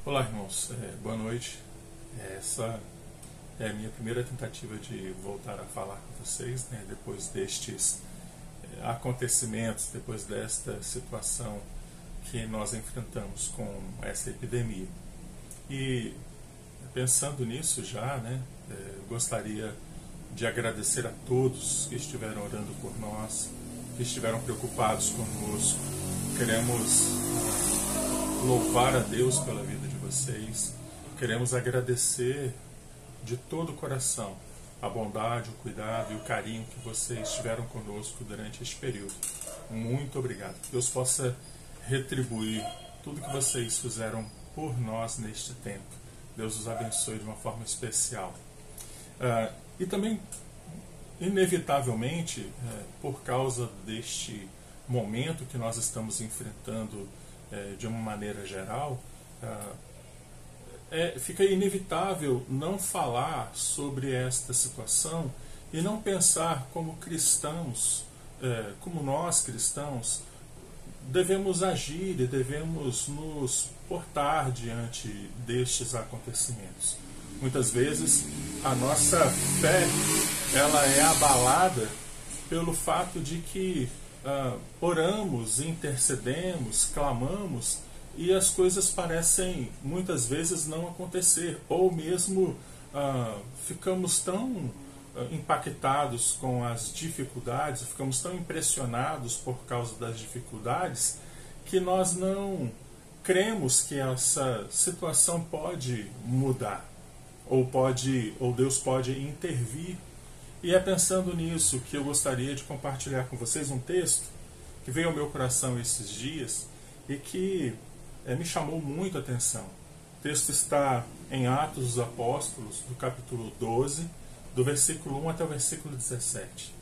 Olá, irmãos. Boa noite. Essa é a minha primeira tentativa de voltar a falar com vocês, depois destes acontecimentos, depois desta situação que nós enfrentamos com essa epidemia. E pensando nisso já, gostaria de agradecer a todos que estiveram orando por nós, que estiveram preocupados conosco. Queremos louvar a Deus pela vida de vocês. Queremos agradecer de todo o coração a bondade, o cuidado e o carinho que vocês tiveram conosco durante este período. Muito obrigado. Que Deus possa retribuir tudo que vocês fizeram por nós neste tempo. Deus os abençoe de uma forma especial. E também, inevitavelmente, por causa deste momento que nós estamos enfrentando de uma maneira geral, fica inevitável não falar sobre esta situação e não pensar como cristãos, como nós cristãos, devemos agir e devemos nos portar diante destes acontecimentos. Muitas vezes a nossa fé ela é abalada pelo fato de que oramos, intercedemos, clamamos e as coisas parecem muitas vezes não acontecer, ou mesmo ficamos tão impactados com as dificuldades, ficamos tão impressionados por causa das dificuldades, que nós não cremos que essa situação pode mudar, ou Deus pode intervir. E é pensando nisso que eu gostaria de compartilhar com vocês um texto que veio ao meu coração esses dias e que me chamou muito a atenção. O texto está em Atos dos Apóstolos, do capítulo 12, do versículo 1 até o versículo 17.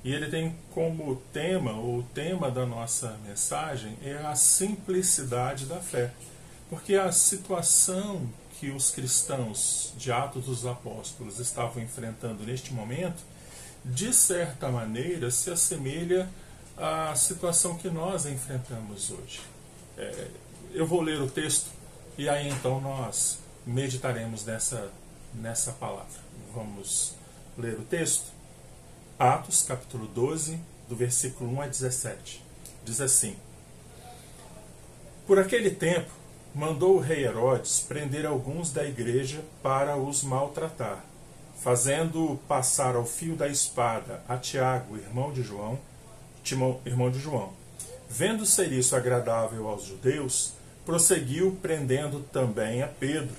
E ele tem como tema, ou o tema da nossa mensagem, é a simplicidade da fé. Porque a situação que os cristãos de Atos dos Apóstolos estavam enfrentando neste momento, de certa maneira, se assemelha à situação que nós enfrentamos hoje. Eu vou ler o texto e aí então nós meditaremos nessa palavra. Vamos ler o texto? Atos, capítulo 12, do versículo 1 a 17. Diz assim: Por aquele tempo, mandou o rei Herodes prender alguns da igreja para os maltratar, fazendo passar ao fio da espada a Tiago, irmão de João. Vendo ser isso agradável aos judeus, prosseguiu prendendo também a Pedro,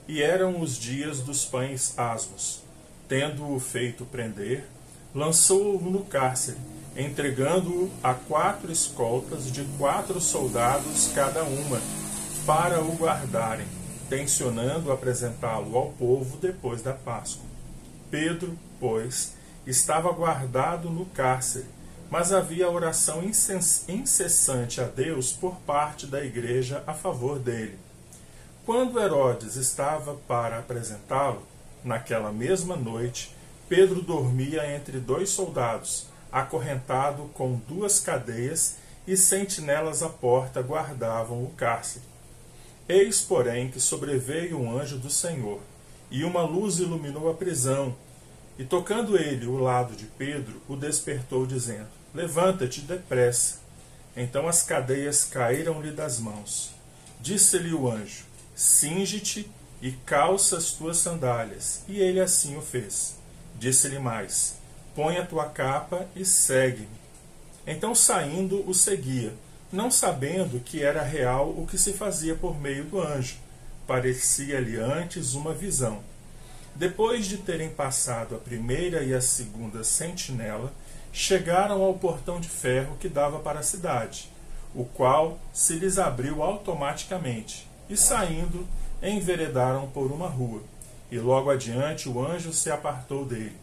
e eram os dias dos pães asmos. Tendo-o feito prender, lançou-o no cárcere, entregando-o a 4 escoltas de 4 soldados cada uma, para o guardarem, tencionando apresentá-lo ao povo depois da Páscoa. Pedro, pois, estava guardado no cárcere, mas havia oração incessante a Deus por parte da igreja a favor dele. Quando Herodes estava para apresentá-lo, naquela mesma noite, Pedro dormia entre 2 soldados, acorrentado com 2 cadeias, e sentinelas à porta guardavam o cárcere. Eis, porém, que sobreveio um anjo do Senhor, e uma luz iluminou a prisão, e tocando ele o lado de Pedro, o despertou, dizendo: Levanta-te depressa. Então as cadeias caíram-lhe das mãos. Disse-lhe o anjo: Cinge-te e calça as tuas sandálias. E ele assim o fez. Disse-lhe mais: Põe a tua capa e segue-me. Então, saindo, o seguia, não sabendo que era real o que se fazia por meio do anjo. Parecia-lhe antes uma visão. Depois de terem passado a primeira e a segunda sentinela, chegaram ao portão de ferro que dava para a cidade, o qual se lhes abriu automaticamente, e saindo, enveredaram por uma rua, e logo adiante o anjo se apartou dele.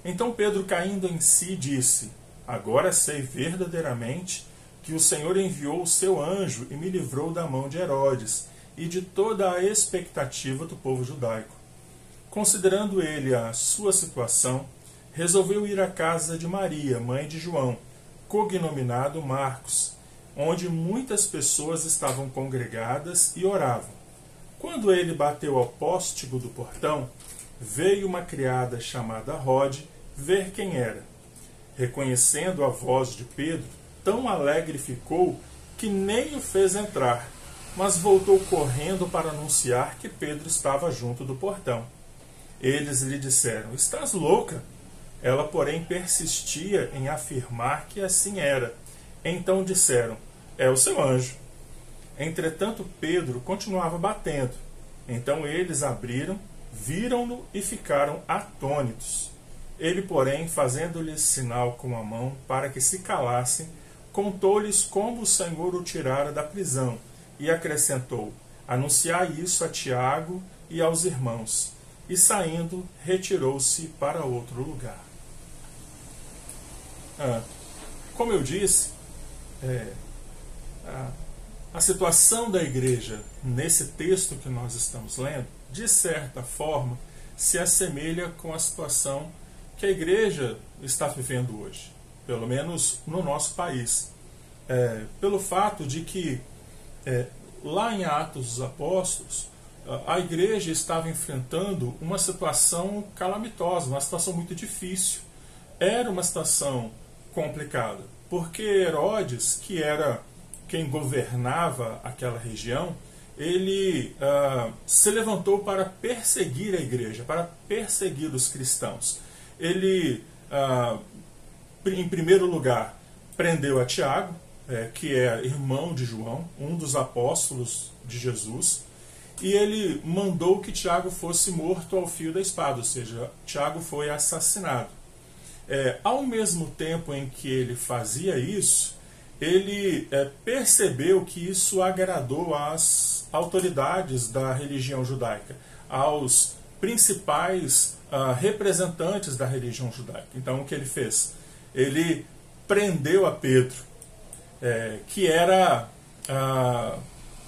Então Pedro, caindo em si, disse: Agora sei verdadeiramente que o Senhor enviou o seu anjo e me livrou da mão de Herodes e de toda a expectativa do povo judaico. Considerando ele a sua situação, resolveu ir à casa de Maria, mãe de João, cognominado Marcos, onde muitas pessoas estavam congregadas e oravam. Quando ele bateu ao póstigo do portão, veio uma criada chamada Rode ver quem era. Reconhecendo a voz de Pedro, tão alegre ficou que nem o fez entrar, mas voltou correndo para anunciar que Pedro estava junto do portão. Eles lhe disseram: estás louca? Ela, porém, persistia em afirmar que assim era. Então disseram: é o seu anjo. Entretanto, Pedro continuava batendo. Então eles abriram, viram-no e ficaram atônitos. Ele, porém, fazendo-lhes sinal com a mão para que se calassem, contou-lhes como o Senhor o tirara da prisão e acrescentou: anunciai isso a Tiago e aos irmãos. E saindo, retirou-se para outro lugar. Como eu disse, a situação da igreja nesse texto que nós estamos lendo, de certa forma, se assemelha com a situação que a igreja está vivendo hoje, pelo menos no nosso país. Pelo fato de que, lá em Atos dos Apóstolos, a igreja estava enfrentando uma situação calamitosa, uma situação muito difícil. Era uma situação complicada, porque Herodes, que era quem governava aquela região, ele se levantou para perseguir a igreja, para perseguir os cristãos. Ele, em primeiro lugar, prendeu a Tiago, que é irmão de João, um dos apóstolos de Jesus, e ele mandou que Tiago fosse morto ao fio da espada, ou seja, Tiago foi assassinado. Ao mesmo tempo em que ele fazia isso, ele percebeu que isso agradou às autoridades da religião judaica, aos principais representantes da religião judaica. Então, o que ele fez? Ele prendeu a Pedro, que era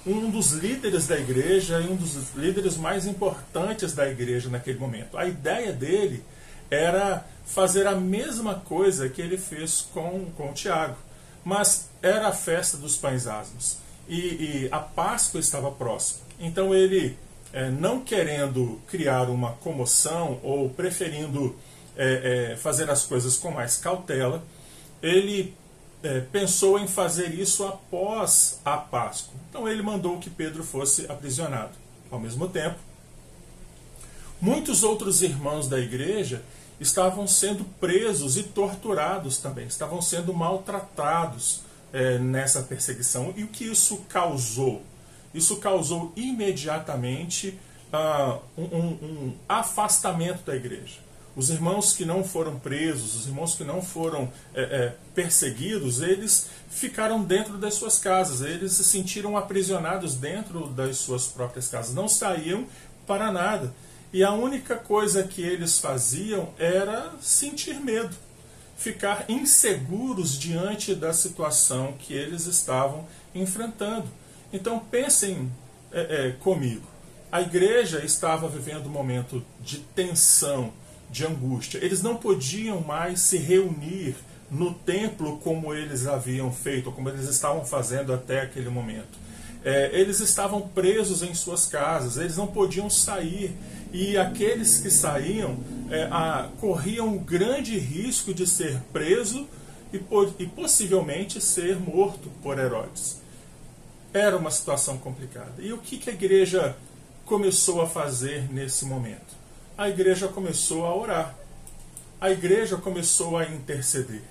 um dos líderes da igreja e um dos líderes mais importantes da igreja naquele momento. A ideia dele era fazer a mesma coisa que ele fez com Tiago. Mas era a festa dos pães asmos e a Páscoa estava próxima. Então ele, não querendo criar uma comoção ou preferindo fazer as coisas com mais cautela, ele pensou em fazer isso após a Páscoa. Então ele mandou que Pedro fosse aprisionado. Ao mesmo tempo, muitos outros irmãos da igreja estavam sendo presos e torturados também, estavam sendo maltratados nessa perseguição. E o que isso causou? Isso causou imediatamente um afastamento da igreja. Os irmãos que não foram presos, os irmãos que não foram perseguidos, eles ficaram dentro das suas casas, eles se sentiram aprisionados dentro das suas próprias casas, não saíam para nada. E a única coisa que eles faziam era sentir medo, ficar inseguros diante da situação que eles estavam enfrentando. Então pensem comigo, a igreja estava vivendo um momento de tensão, de angústia. Eles não podiam mais se reunir no templo como eles haviam feito, como eles estavam fazendo até aquele momento. Eles estavam presos em suas casas, eles não podiam sair. E aqueles que saíam corriam um grande risco de ser preso e possivelmente ser morto por Herodes. Era uma situação complicada. E o que a igreja começou a fazer nesse momento? A igreja começou a orar. A igreja começou a interceder.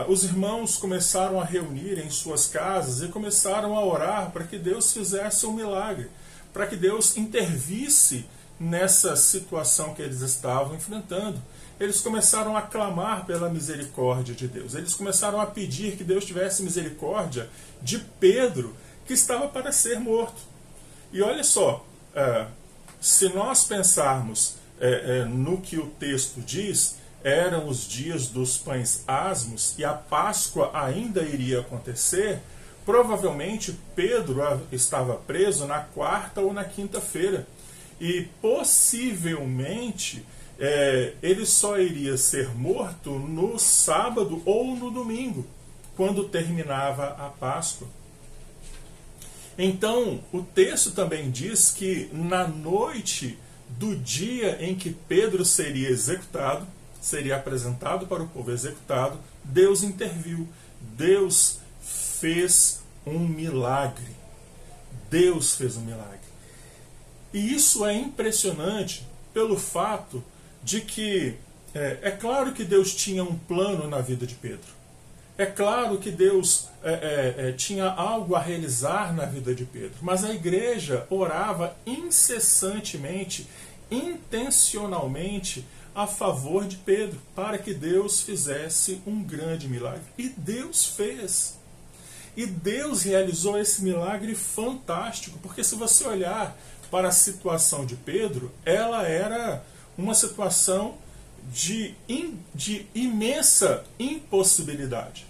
Os irmãos começaram a reunir em suas casas e começaram a orar para que Deus fizesse um milagre, para que Deus intervisse nessa situação que eles estavam enfrentando. Eles começaram a clamar pela misericórdia de Deus. Eles começaram a pedir que Deus tivesse misericórdia de Pedro, que estava para ser morto. E olha só, se nós pensarmos no que o texto diz, eram os dias dos pães asmos e a Páscoa ainda iria acontecer, provavelmente Pedro estava preso na quarta ou na quinta-feira. E possivelmente ele só iria ser morto no sábado ou no domingo, quando terminava a Páscoa. Então, o texto também diz que na noite do dia em que Pedro seria executado, seria apresentado para o povo executado, Deus interviu. Deus fez um milagre. Deus fez um milagre. E isso é impressionante pelo fato de que é claro que Deus tinha um plano na vida de Pedro. É claro que Deus tinha algo a realizar na vida de Pedro. Mas a igreja orava incessantemente, intencionalmente, a favor de Pedro, para que Deus fizesse um grande milagre. E Deus fez. E Deus realizou esse milagre fantástico, porque se você olhar para a situação de Pedro, ela era uma situação de imensa impossibilidade.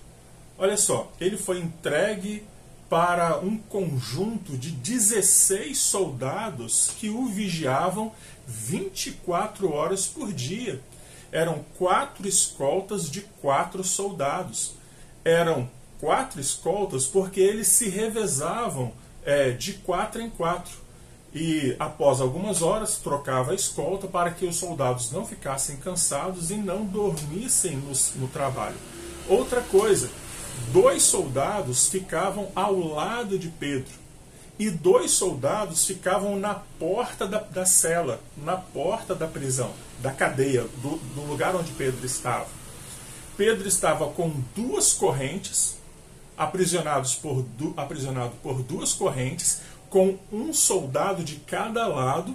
Olha só, ele foi entregue para um conjunto de 16 soldados que o vigiavam 24 horas por dia. Eram 4 escoltas de 4 soldados. Eram 4 escoltas porque eles se revezavam de 4 em 4. E após algumas horas trocava a escolta para que os soldados não ficassem cansados e não dormissem no trabalho. Outra coisa, 2 soldados ficavam ao lado de Pedro e 2 soldados ficavam na porta da cela, na porta da prisão, da cadeia, do lugar onde Pedro estava. Pedro estava com 2 correntes, aprisionado por 2 correntes, com um soldado de cada lado,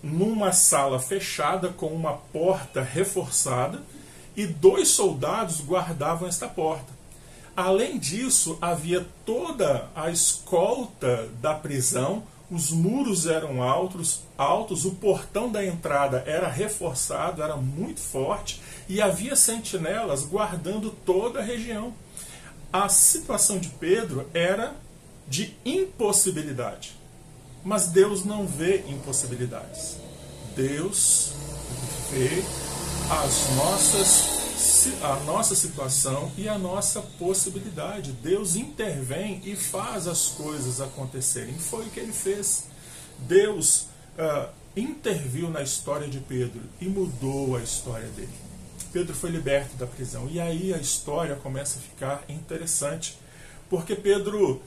numa sala fechada com uma porta reforçada, e 2 soldados guardavam esta porta. Além disso, havia toda a escolta da prisão, os muros eram altos, o portão da entrada era reforçado, era muito forte, e havia sentinelas guardando toda a região. A situação de Pedro era de impossibilidade. Mas Deus não vê impossibilidades. Deus vê a nossa situação e a nossa possibilidade. Deus intervém e faz as coisas acontecerem. Foi o que ele fez. Deus interviu na história de Pedro e mudou a história dele. Pedro foi liberto da prisão. E aí a história começa a ficar interessante. Porque Pedro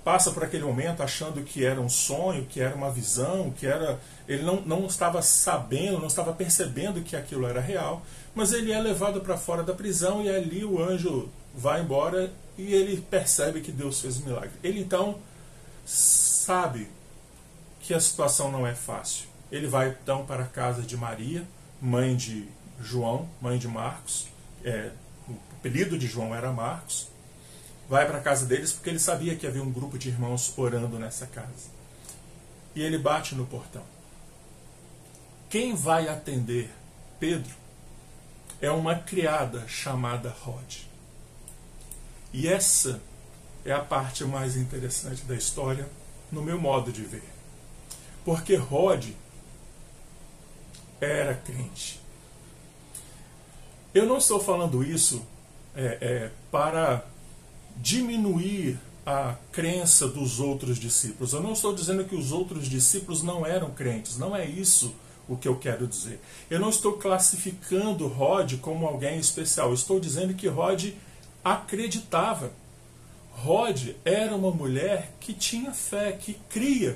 passa por aquele momento achando que era um sonho, que era uma visão, que era... Ele não estava sabendo, não estava percebendo que aquilo era real, mas ele é levado para fora da prisão e ali o anjo vai embora e ele percebe que Deus fez um milagre. Ele então sabe que a situação não é fácil. Ele vai então para a casa de Maria, mãe de João, mãe de Marcos, o apelido de João era Marcos. Vai para a casa deles porque ele sabia que havia um grupo de irmãos orando nessa casa. E ele bate no portão. Quem vai atender Pedro é uma criada chamada Rod. E essa é a parte mais interessante da história, no meu modo de ver. Porque Rod era crente. Eu não estou falando isso para diminuir a crença dos outros discípulos. Eu não estou dizendo que os outros discípulos não eram crentes. Não é isso o que eu quero dizer. Eu não estou classificando Rod como alguém especial. Eu estou dizendo que Rod acreditava. Rod era uma mulher que tinha fé, que cria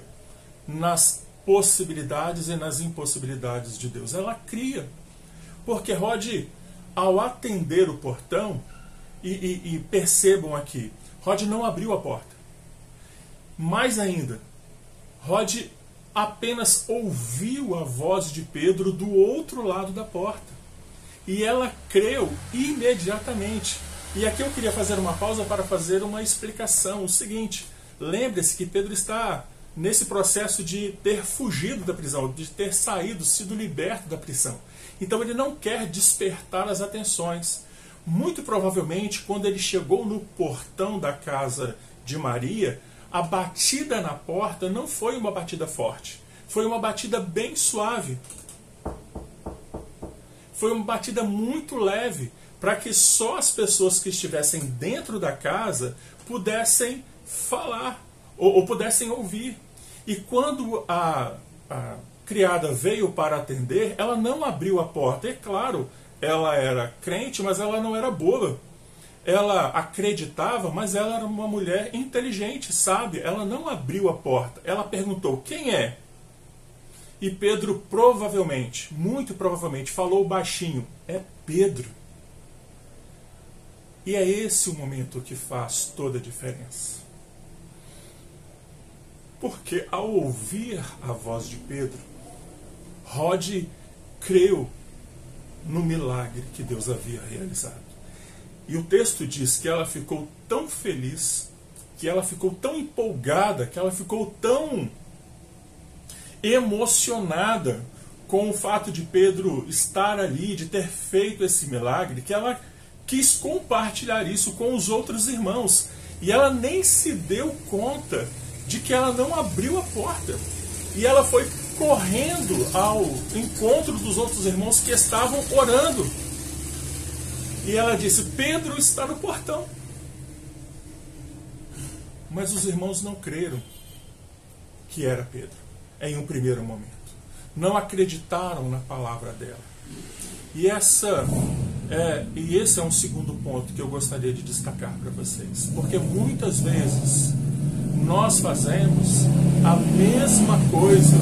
nas possibilidades e nas impossibilidades de Deus. Ela cria. Porque Rod, ao atender o portão, e percebam aqui, Rod não abriu a porta. Mais ainda, Rod apenas ouviu a voz de Pedro do outro lado da porta. E ela creu imediatamente. E aqui eu queria fazer uma pausa para fazer uma explicação. O seguinte, lembre-se que Pedro está nesse processo de ter fugido da prisão, de ter saído, sido liberto da prisão. Então ele não quer despertar as atenções. Muito provavelmente, quando ele chegou no portão da casa de Maria, a batida na porta não foi uma batida forte. Foi uma batida bem suave. Foi uma batida muito leve, para que só as pessoas que estivessem dentro da casa pudessem falar, ou pudessem ouvir. E quando a criada veio para atender, ela não abriu a porta. É claro, ela era crente, mas ela não era boba. Ela acreditava, mas ela era uma mulher inteligente, sabe? Ela não abriu a porta. Ela perguntou: quem é? E Pedro provavelmente, muito provavelmente, falou baixinho: é Pedro. E é esse o momento que faz toda a diferença. Porque ao ouvir a voz de Pedro, Rod creu no milagre que Deus havia realizado. E o texto diz que ela ficou tão feliz, que ela ficou tão empolgada, que ela ficou tão emocionada com o fato de Pedro estar ali, de ter feito esse milagre, que ela quis compartilhar isso com os outros irmãos. E ela nem se deu conta de que ela não abriu a porta. E ela foi correndo ao encontro dos outros irmãos que estavam orando. E ela disse: Pedro está no portão. Mas os irmãos não creram que era Pedro, em um primeiro momento. Não acreditaram na palavra dela. E esse é um segundo ponto que eu gostaria de destacar para vocês. Porque muitas vezes nós fazemos a mesma coisa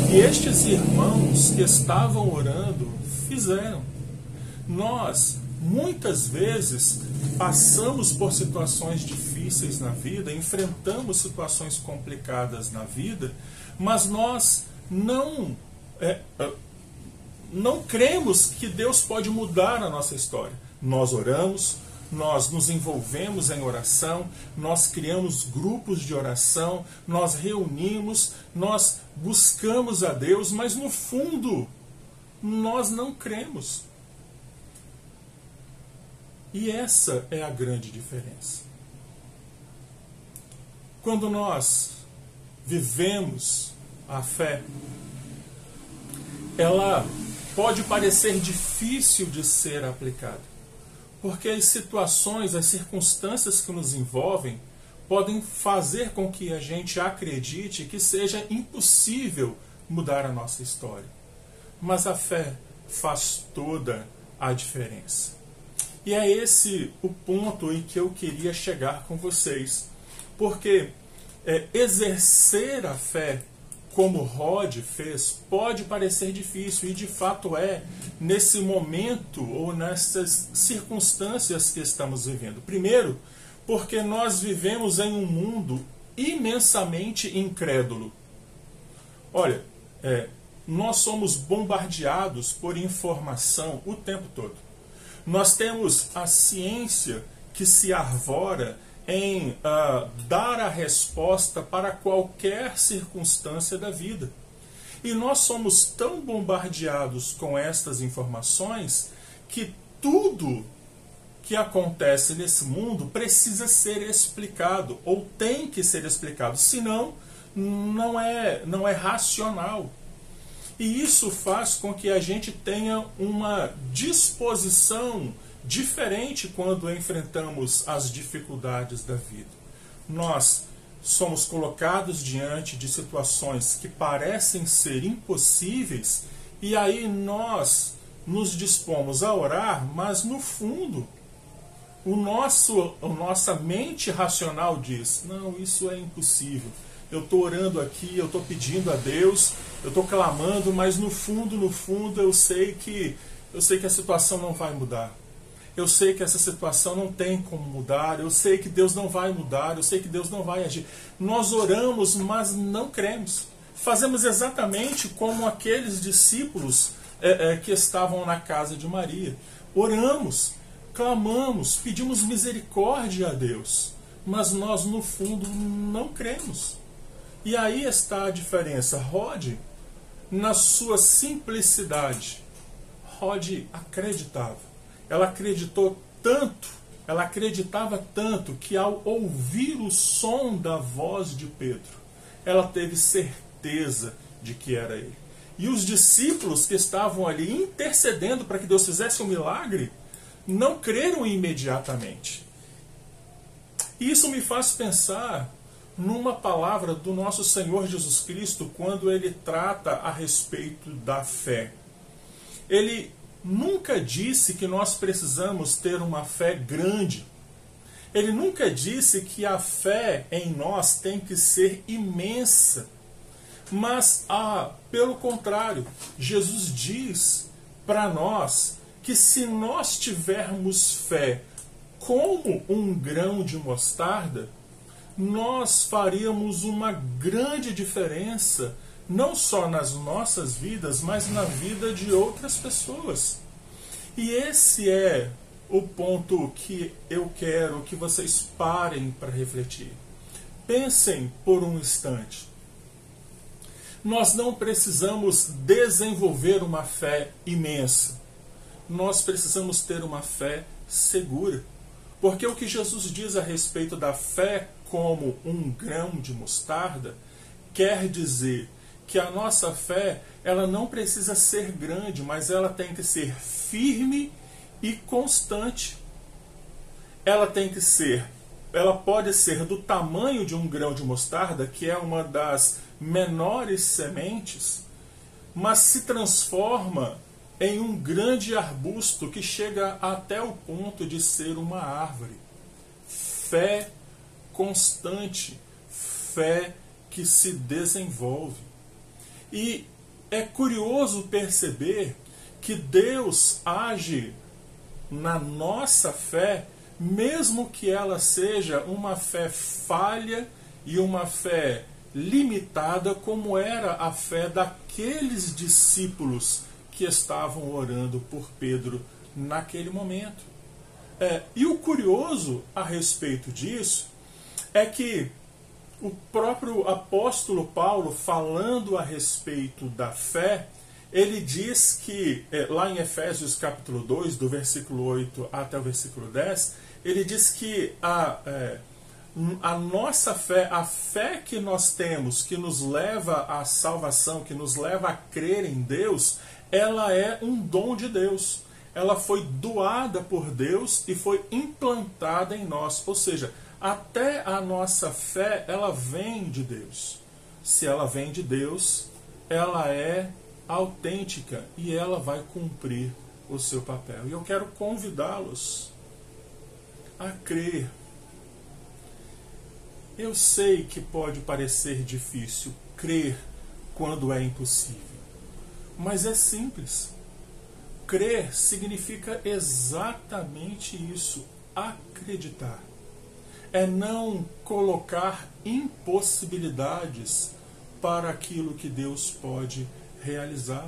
que estes irmãos que estavam orando fizeram. Nós, muitas vezes, passamos por situações difíceis na vida, enfrentamos situações complicadas na vida, mas nós não cremos que Deus pode mudar a nossa história. Nós oramos, nós nos envolvemos em oração, nós criamos grupos de oração, nós reunimos, nós buscamos a Deus, mas no fundo nós não cremos. E essa é a grande diferença. Quando nós vivemos a fé, ela pode parecer difícil de ser aplicada, porque as situações, as circunstâncias que nos envolvem podem fazer com que a gente acredite que seja impossível mudar a nossa história. Mas a fé faz toda a diferença. E é esse o ponto em que eu queria chegar com vocês. Porque exercer a fé, como Rod fez, pode parecer difícil, e de fato é, nesse momento ou nessas circunstâncias que estamos vivendo. Primeiro, porque nós vivemos em um mundo imensamente incrédulo. Olha, nós somos bombardeados por informação o tempo todo. Nós temos a ciência que se arvora em dar a resposta para qualquer circunstância da vida. E nós somos tão bombardeados com estas informações que tudo que acontece nesse mundo precisa ser explicado, ou tem que ser explicado, senão não é racional. E isso faz com que a gente tenha uma disposição diferente quando enfrentamos as dificuldades da vida. Nós somos colocados diante de situações que parecem ser impossíveis, e aí nós nos dispomos a orar, mas no fundo a nossa mente racional diz: não, isso é impossível. Eu estou orando aqui, eu estou pedindo a Deus, eu estou clamando, mas no fundo eu sei que a situação não vai mudar. Eu sei que essa situação não tem como mudar, eu sei que Deus não vai mudar, eu sei que Deus não vai agir. Nós oramos, mas não cremos. Fazemos exatamente como aqueles discípulos que estavam na casa de Maria. Oramos, clamamos, pedimos misericórdia a Deus, mas nós no fundo não cremos. E aí está a diferença. Rod, na sua simplicidade, Rod acreditava. Ela acreditou tanto, ela acreditava tanto, que ao ouvir o som da voz de Pedro, ela teve certeza de que era ele. E os discípulos que estavam ali intercedendo para que Deus fizesse um milagre, não creram imediatamente. E isso me faz pensar numa palavra do nosso Senhor Jesus Cristo quando ele trata a respeito da fé. Ele nunca disse que nós precisamos ter uma fé grande. Ele nunca disse que a fé em nós tem que ser imensa. Mas, pelo contrário, Jesus diz para nós que se nós tivermos fé como um grão de mostarda, nós faríamos uma grande diferença, não só nas nossas vidas, mas na vida de outras pessoas. E esse é o ponto que eu quero que vocês parem para refletir. Pensem por um instante. Nós não precisamos desenvolver uma fé imensa. Nós precisamos ter uma fé segura. Porque o que Jesus diz a respeito da fé como um grão de mostarda quer dizer que a nossa fé, ela não precisa ser grande, mas ela tem que ser firme e constante. Ela pode ser do tamanho de um grão de mostarda, que é uma das menores sementes, mas se transforma em um grande arbusto que chega até o ponto de ser uma árvore. Fé constante, fé que se desenvolve. E é curioso perceber que Deus age na nossa fé, mesmo que ela seja uma fé falha e uma fé limitada, como era a fé daqueles discípulos que estavam orando por Pedro naquele momento. E o curioso a respeito disso é que o próprio apóstolo Paulo, falando a respeito da fé, ele diz que, lá em Efésios capítulo 2, do versículo 8 até o versículo 10, ele diz que a nossa fé, a fé que nós temos, que nos leva à salvação, que nos leva a crer em Deus, ela é um dom de Deus. Ela foi doada por Deus e foi implantada em nós. Ou seja, até a nossa fé, ela vem de Deus. Se ela vem de Deus, ela é autêntica e ela vai cumprir o seu papel. E eu quero convidá-los a crer. Eu sei que pode parecer difícil crer quando é impossível, mas é simples. Crer significa exatamente isso, acreditar. É não colocar impossibilidades para aquilo que Deus pode realizar.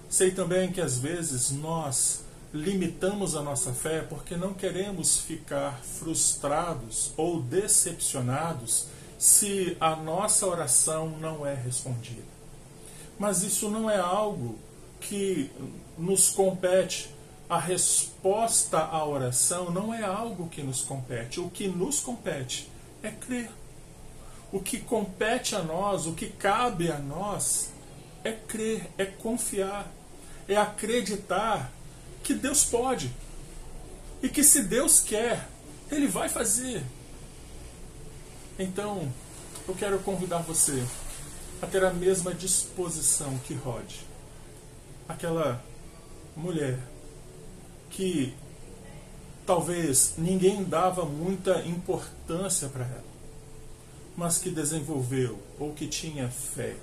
Sei também que às vezes nós limitamos a nossa fé porque não queremos ficar frustrados ou decepcionados se a nossa oração não é respondida. Mas isso não é algo que nos compete. A resposta à oração não é algo que nos compete. O que nos compete é crer. O que compete a nós, o que cabe a nós, é crer, é confiar, é acreditar que Deus pode. E que se Deus quer, Ele vai fazer. Então, eu quero convidar você a ter a mesma disposição que Rod. Aquela mulher que talvez ninguém dava muita importância para ela, mas que desenvolveu, ou que tinha fé,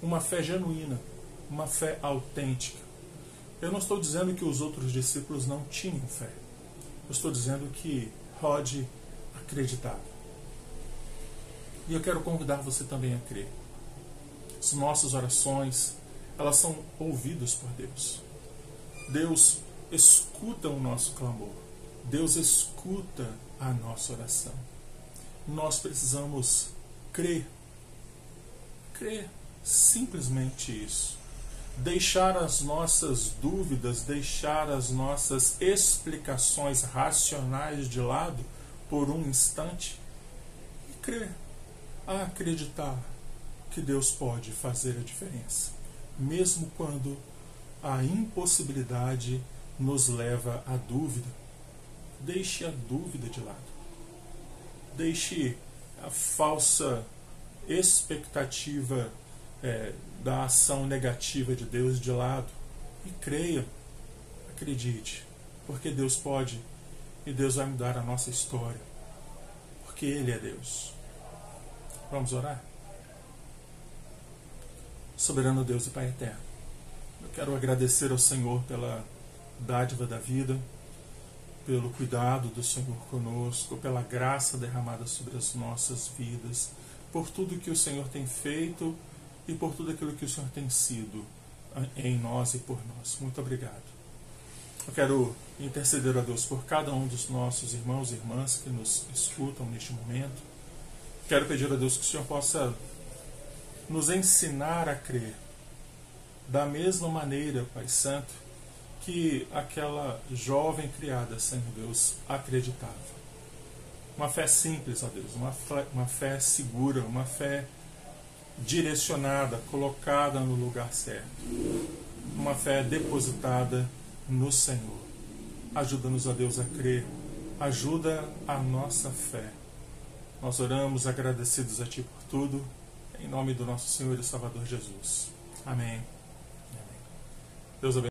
uma fé genuína, uma fé autêntica. Eu não estou dizendo que os outros discípulos não tinham fé. Eu estou dizendo que Rod acreditava. E eu quero convidar você também a crer. As nossas orações, elas são ouvidas por Deus. Deus escuta o nosso clamor. Deus escuta a nossa oração. Nós precisamos crer. Crer. Simplesmente isso. Deixar as nossas dúvidas, deixar as nossas explicações racionais de lado por um instante e crer. Acreditar que Deus pode fazer a diferença, mesmo quando a impossibilidade nos leva à dúvida. Deixe a dúvida de lado. Deixe a falsa expectativa da ação negativa de Deus de lado e creia, acredite, porque Deus pode e Deus vai mudar a nossa história, porque Ele é Deus. Vamos orar? Soberano Deus e Pai eterno, eu quero agradecer ao Senhor pela dádiva da vida, pelo cuidado do Senhor conosco, pela graça derramada sobre as nossas vidas, por tudo que o Senhor tem feito e por tudo aquilo que o Senhor tem sido em nós e por nós. Muito obrigado. Eu quero interceder a Deus por cada um dos nossos irmãos e irmãs que nos escutam neste momento. Quero pedir a Deus que o Senhor possa nos ensinar a crer da mesma maneira, Pai Santo, que aquela jovem criada, Senhor Deus, acreditava. Uma fé simples, ó Deus, uma fé segura, uma fé direcionada, colocada no lugar certo. Uma fé depositada no Senhor. Ajuda-nos, ó Deus, a crer. Ajuda a nossa fé. Nós oramos agradecidos a Ti por tudo, em nome do nosso Senhor e Salvador Jesus. Amém. Amém. Deus abençoe.